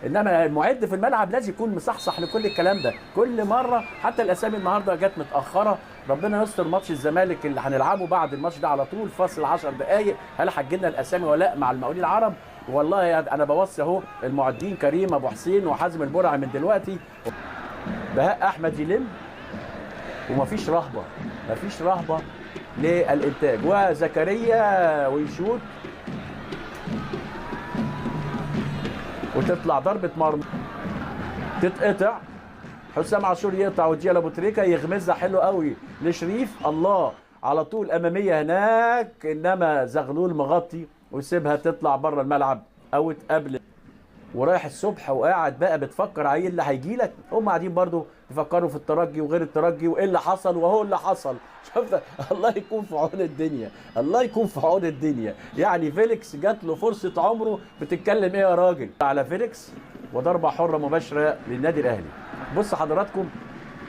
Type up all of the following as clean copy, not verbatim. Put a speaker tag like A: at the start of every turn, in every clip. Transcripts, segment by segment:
A: انما المعد في الملعب لازم يكون مصحصح لكل الكلام ده كل مره. حتى الاسامي النهارده جت متاخره، ربنا يستر ماتش الزمالك اللي هنلعبه بعد الماتش ده على طول فاصل 10 دقائق، هل هتجيلنا الاسامي ولا لا مع المقاولين العرب؟ والله يعني انا بوصي اهو المعدين كريم ابو حسين وحازم البرعي من دلوقتي، بهاء احمد يلم، ومفيش رهبه، مفيش رهبه للانتاج، وزكريا ويشوت وتطلع ضربه مرمى تتقطع، حسام عاشور يقطع وتجي لابو تريكه يغمزها حلو قوي لشريف، الله على طول اماميه هناك، انما زغلول مغطي ويسيبها تطلع بره الملعب او تقابل. ورايح الصبح وقاعد بقى بتفكر على ايه اللي هيجي لك، هم قاعدين برضو يفكروا في الترجي وغير الترجي وايه اللي حصل وهو اللي حصل. شفت؟ الله يكون في عون الدنيا، الله يكون في عون الدنيا. يعني فيليكس جات له فرصه عمره، بتتكلم ايه يا راجل على فيليكس؟ وضربه حره مباشره للنادي الاهلي. بص حضراتكم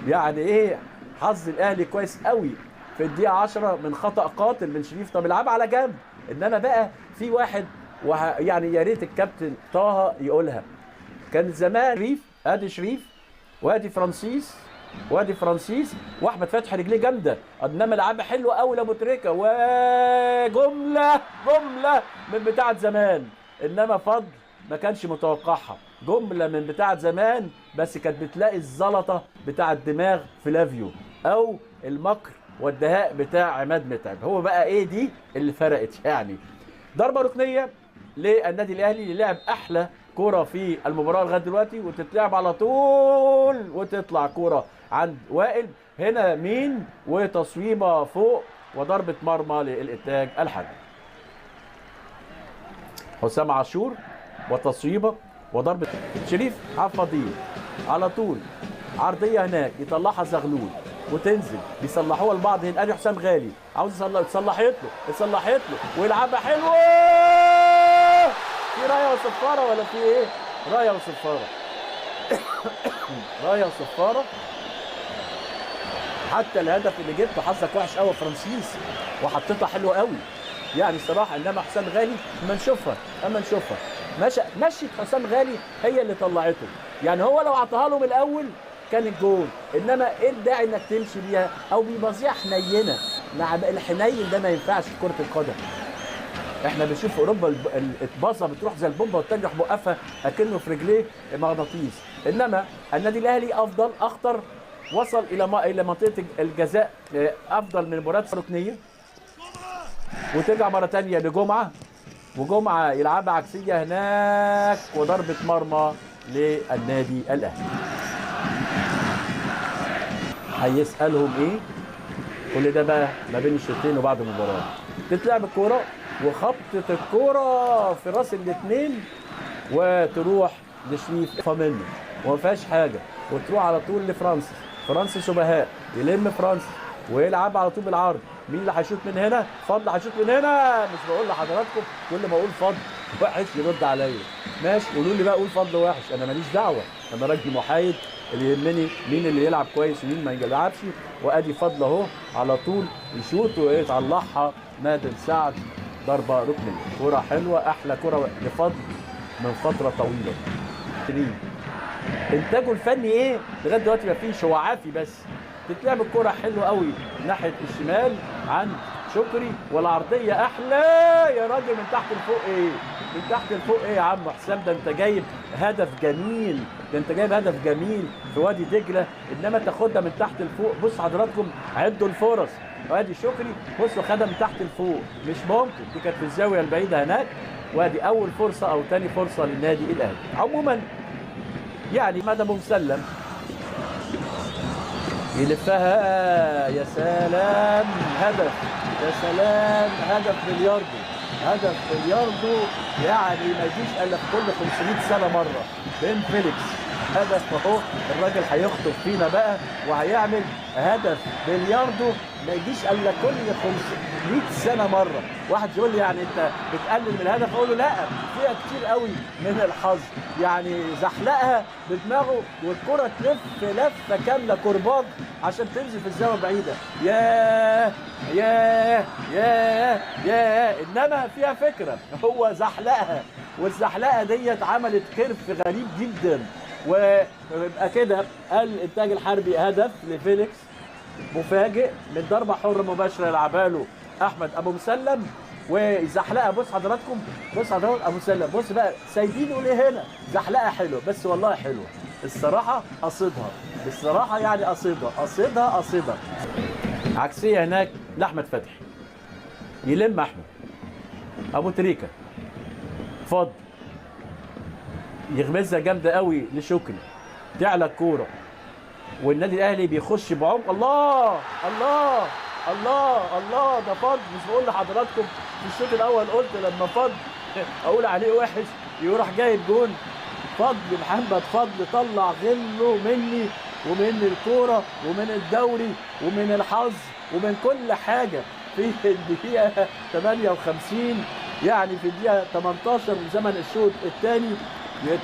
A: يعني ايه حظ الاهلي كويس قوي في الدقيقه 10 من خطا قاتل من شريف. طب العبها على جنب، انما بقى في واحد يعني يا ريت الكابتن طه يقولها، كان زمان شريف، ادي شريف وادي فرانسيس وادي فرانسيس واحمد فتحي رجليه جامده، انما لعبها حلوه قوي لابو تريكه وجمله من بتاعه زمان، انما فضل ما كانش متوقعها، جمله من بتاعه زمان بس كانت بتلاقي الزلطه بتاعه دماغ فلافيو او المكر والدهاء بتاع عماد متعب. هو بقى ايه دي اللي فرقت يعني. ضربه ركنيه للنادي الاهلي اللي لعب احلى كوره في المباراه لغايه دلوقتي، وتتلعب على طول وتطلع كوره عند وائل هنا مين، وتصويبه فوق وضربه مرمى للانتاج الحربي. حسام عاشور وتصويبه وضربه شريف عفضيل على طول، عرضيه هناك يطلعها زغلول وتنزل بيصلحوها لبعض هنا، ادي حسام غالي عاوز اتصلحت له ويلعبها حلوه. في رايه وصفاره ولا في ايه؟ رايه وصفاره رايه وصفاره. حتى الهدف اللي جبته حظك وحش قوي فرانسيس وحطيتها حلوه قوي يعني الصراحه، انما حسام غالي اما نشوفها مشيت حسام غالي هي اللي طلعته، يعني هو لو عطاها له من الاول كان الجول، انما ايه الداعي انك تمشي بيها او بيبازيها حنينه مع الحنين ده ما ينفعش في كره القدم. احنا بنشوف في اوروبا الباصه بتروح زي البومبه والتاني يروح موقفها اكنه في رجليه مغناطيس، انما النادي الاهلي افضل اخطر، وصل الى منطقه الجزاء افضل من مباراه ركنيه، وترجع مره ثانيه لجمعه وجمعه يلعبها عكسيه هناك وضربه مرمى للنادي الاهلي. هيسالهم ايه؟ كل ده بقى ما بين الشوطين وبعد المباراه. تتلعب الكوره وخبطه الكوره في راس الاثنين وتروح لشريف منه وما فيهاش حاجه، وتروح على طول فرانسيس وبهاء يلم فرانسيس ويلعب على طول بالعرض. مين اللي هيشوط من هنا؟ فضل هيشوط من هنا. مش بقول لحضراتكم كل ما اقول فضل وحش يرد عليا، ماشي قولوا لي بقى اقول فضل وحش، انا ماليش دعوه، انا راجل محايد، اللي يهمني مين اللي يلعب كويس ومين ما يلعبش. وادي فضل اهو على طول يشوط ويطلعها نادر سعد ضربه ركنيه. كوره حلوه، احلى كوره لفضل من فتره طويله. انتاجه الفني ايه؟ لغايه دلوقتي ما فيش، هو عافي بس. تتلعب الكوره حلوه قوي ناحيه الشمال عند شكري، والعرضيه احلى يا راجل من تحت لفوق ايه؟ من تحت لفوق ايه يا عم حسام؟ ده انت جايب هدف جميل، في وادي دجله، انما تاخدها من تحت لفوق. بص حضراتكم عدوا الفرص، وادي شكري بصوا خدها من تحت لفوق، مش ممكن، دي كانت في الزاويه البعيده هناك، وادي اول فرصه او ثاني فرصه للنادي الاهلي. عموما يعني مدى مسلم يلفها، يا سلام هدف، يا سلام هدف بلياردو يعني ما يجيش الا في كل 500 سنه مره بين فيليكس. هدف اهو، الراجل هيخطف فينا بقى وهيعمل هدف بلياردو ما يجيش الا كل 500 سنه مره. واحد يقول لي يعني انت بتقلل من الهدف، اقول له لا، فيها كتير قوي من الحظ. يعني زحلقها بدماغه والكره تلف لفه كامله كرباج عشان تنزل في الزاويه بعيده. ياه ياه ياه ياه، انما فيها فكره، هو زحلقها، والزحلقه ديت عملت كيرف غريب جدا. ويبقى كده الانتاج الحربي هدف لفيليكس مفاجئ من ضربه حره مباشره يلعبها له احمد ابو مسلم، وزحلقه. بص حضراتكم، بص حضراتكم ابو مسلم، بص بقى سايبين يقول ايه هنا، زحلقه حلوه، بس والله حلوه الصراحه، قصدها بالصراحه، يعني قصدها. عكسيه هناك لاحمد فتحي، يلم احمد ابو تريكه، فضل يغمزها جامده قوي لشكري، تعلى الكوره والنادي الاهلي بيخش بعمق. الله الله الله الله، ده فضل. مش بقول لحضراتكم في الشوط الاول قلت لما فضل اقول عليه وحش يروح جايب جون؟ فضل محمد فضل طلع غله مني ومن الكوره ومن الدوري ومن الحظ ومن كل حاجه في الدقيقه 58، يعني في الدقيقه 18 من زمن الشوط الثاني.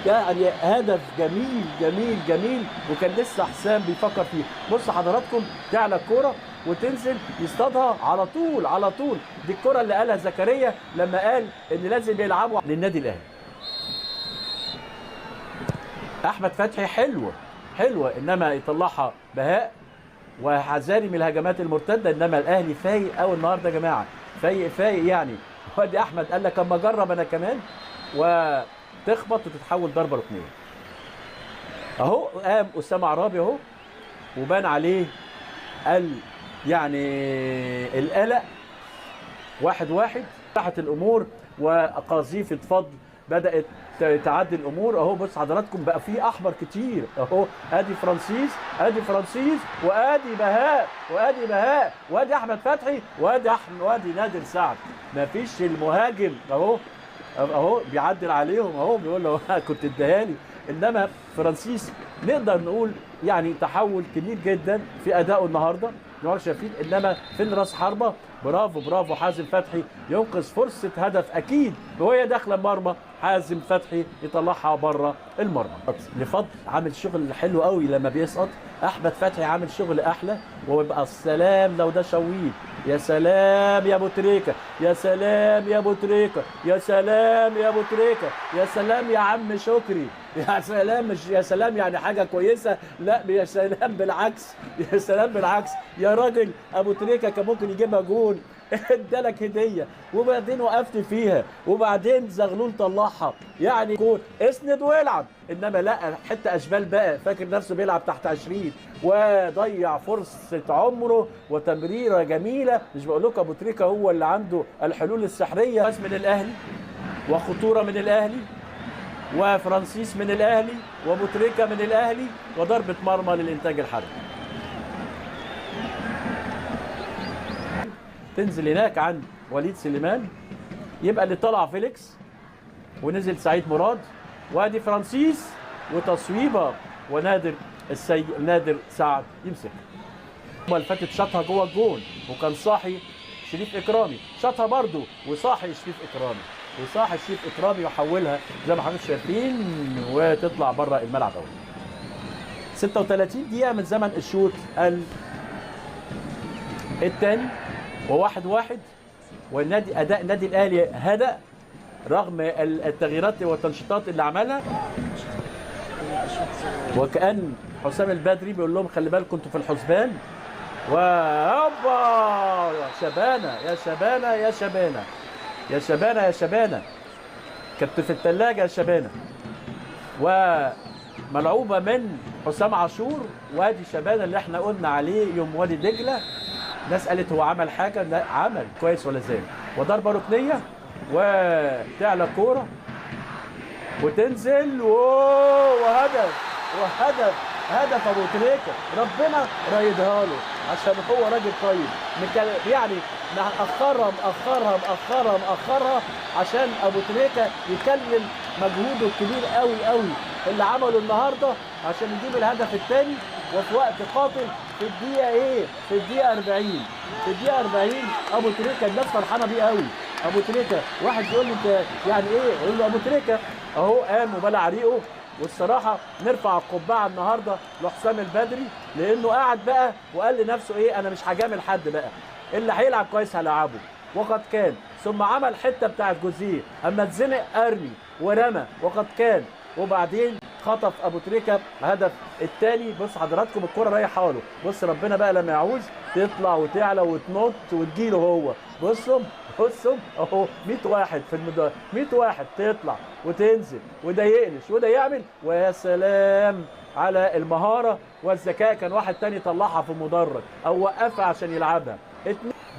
A: يعني هدف جميل جميل جميل، وكان لسه حسام بيفكر فيه. بص حضراتكم، تعلى الكوره وتنزل يصطادها على طول على طول. دي الكوره اللي قالها زكريا لما قال ان لازم يلعبوا للنادي الاهلي. احمد فتحي حلوه انما يطلعها بهاء وحذاري من الهجمات المرتده. انما الاهلي فايق قوي النهارده يا جماعه، فايق يعني. وادي احمد قال لك اما اجرب انا كمان، وتخبط وتتحول ضربه ركنيه. اهو قام اسامه عرابي اهو، وبان عليه يعني القلق. 1-1 فتحت الامور، وقذيفه فضل بدات تعدي الامور. اهو بص حضراتكم، بقى في احمر كتير اهو. ادي فرانسيس وادي بهاء وادي احمد فتحي وادي نادر سعد. مفيش المهاجم اهو بيعدل عليهم اهو، بيقول له كنت اديهالي. انما فرانسيس نقدر نقول يعني تحول كبير جدا في ادائه النهارده، شايفين. انما فين راس حربه؟ برافو حازم فتحي ينقذ فرصه هدف اكيد وهي داخله المرمى. حازم فتحي يطلعها بره المرمى. لفضل عامل شغل حلو قوي لما بيسقط. احمد فتحي عامل شغل احلى، ويبقى السلام لو ده شويت. يا سلام يا ابو تريكه، يا سلام يا ابو تريكه، يا سلام يا ابو تريكه، يا سلام يا عم شكري، يا سلام. مش يا سلام يعني حاجه كويسه، لا يا سلام بالعكس، يا سلام بالعكس. يا راجل ابو تريكه كان ممكن يجيبها جون، ادالك هديه وبعدين وقفت فيها، وبعدين زغلول طلعها، يعني جون اسند والعب. انما لا، حته اشبال بقى، فاكر نفسه بيلعب تحت 20 وضيع فرصه عمره وتمريره جميله. مش بقول لكم ابو تريكه هو اللي عنده الحلول السحريه. بس من الاهلي وخطوره من الاهلي وفرانسيس من الاهلي وابو تريكه من الاهلي، وضربه مرمى للانتاج الحربي. تنزل هناك عند وليد سليمان، يبقى اللي طلع فيليكس ونزل سعيد مراد، وادي فرانسيس وتصويبه، ونادر نادر سعد يمسك. اللي فاتت شاطها جوه الجون، وكان صاحي شريف اكرامي، شاطها برده وصاحي شريف اكرامي وحولها زي ما حضراتكم شايفين، وتطلع بره الملعب. اول 36 دقيقه من زمن الشوط الثاني، و1-1. والنادي اداء النادي الاهلي هدأ رغم التغييرات والتنشيطات اللي عملها، وكأن حسام البدري بيقول لهم خلي بالكم انتوا في الحسبان. وهوبا شبانه يا شبانه كنت في الثلاجه يا شبانه، وملعوبه من حسام عاشور. وادي شبانه اللي احنا قلنا عليه يوم وادي دجله، ناس قالت هو عمل حاجه، لا عمل كويس ولا زال. وضربه ركنيه، وتعلى كوره وتنزل، هدف ابو تريكه. ربنا رايدها له عشان هو راجل طيب، يعني مأخرها عشان ابو تريكه يكلل مجهوده الكبير قوي اللي عمله النهارده عشان يجيب الهدف الثاني، وفي وقت قاتل في الدقيقه ايه؟ في الدقيقه 40. في الدقيقه 40 ابو تريكه الناس فرحانه بيه قوي. ابو تريكه واحد يقول لي انت يعني ايه؟ يقول له ابو تريكه اهو قام وبلع ريقه. والصراحه نرفع القبعه النهارده لحسام البدري، لانه قعد بقى وقال لنفسه ايه؟ انا مش هجامل حد بقى، اللي هيلعب كويس هلعبه. وقد كان. ثم عمل حته بتاعت جوزيه اما اتزنق ارمي ورمى وقد كان. وبعدين خطف ابو تريكه هدف الثاني. بص حضراتكم الكره رايحه له، بص ربنا بقى لما يعوز تطلع وتعلى وتنط وتجيله هو. بصوا اهو 100 واحد في المدرج، 100 واحد تطلع وتنزل وده يقلش وده يعمل. ويا سلام على المهاره والذكاء، كان واحد تاني طلعها في المدرج او وقفها عشان يلعبها.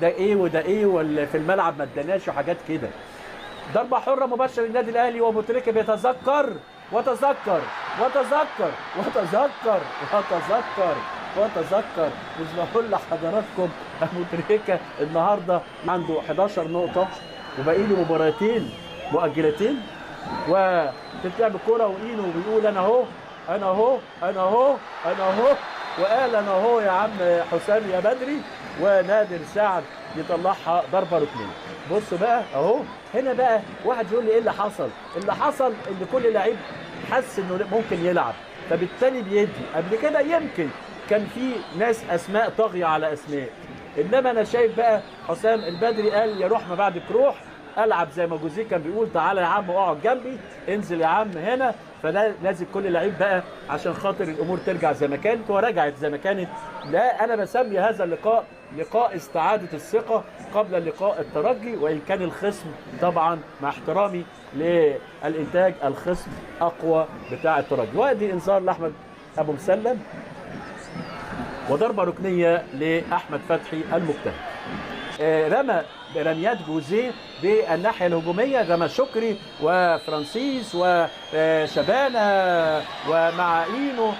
A: ده ايه وده ايه، ولا في الملعب ما اداناش وحاجات كده. ضربه حره مباشره للنادي الاهلي، وابو تريكه بيتذكر وتذكر وتذكر وتذكر وتذكر وتذكر. مش بقول لحضراتكم ابو تريكه النهارده عنده 11 نقطه وباقي له مباراتين مؤجلتين، وتتلعب الكوره واينو بيقول انا اهو انا اهو انا اهو انا اهو، وقال انا اهو يا عم حسام يا بدري، ونادر سعد يطلعها ضربه ركنيه. بصوا بقى اهو هنا بقى واحد يقول لي ايه اللي حصل؟ اللي حصل ان كل لعيب حس انه ممكن يلعب، فبالتالي بيدي. قبل كده يمكن كان في ناس اسماء طاغيه على اسماء، انما انا شايف بقى حسام البدري قال يا روح ما بعدك روح، العب زي ما جوزيه كان بيقول تعالى يا عم اقعد جنبي، انزل يا عم هنا. فده لازم كل لعيب بقى عشان خاطر الامور ترجع زي ما كانت، ورجعت زي ما كانت. لا انا بسمي هذا اللقاء لقاء استعاده الثقه قبل لقاء الترجي، وان كان الخصم طبعا مع احترامي للانتاج الخصم اقوى بتاع الترجي. وادي انذار لاحمد ابو مسلم، وضربه ركنيه لاحمد فتحي المجتهد. رمى رميات جوزيه بالناحيه الهجوميه، رمى شكري وفرانسيس وشبانه ومع اينو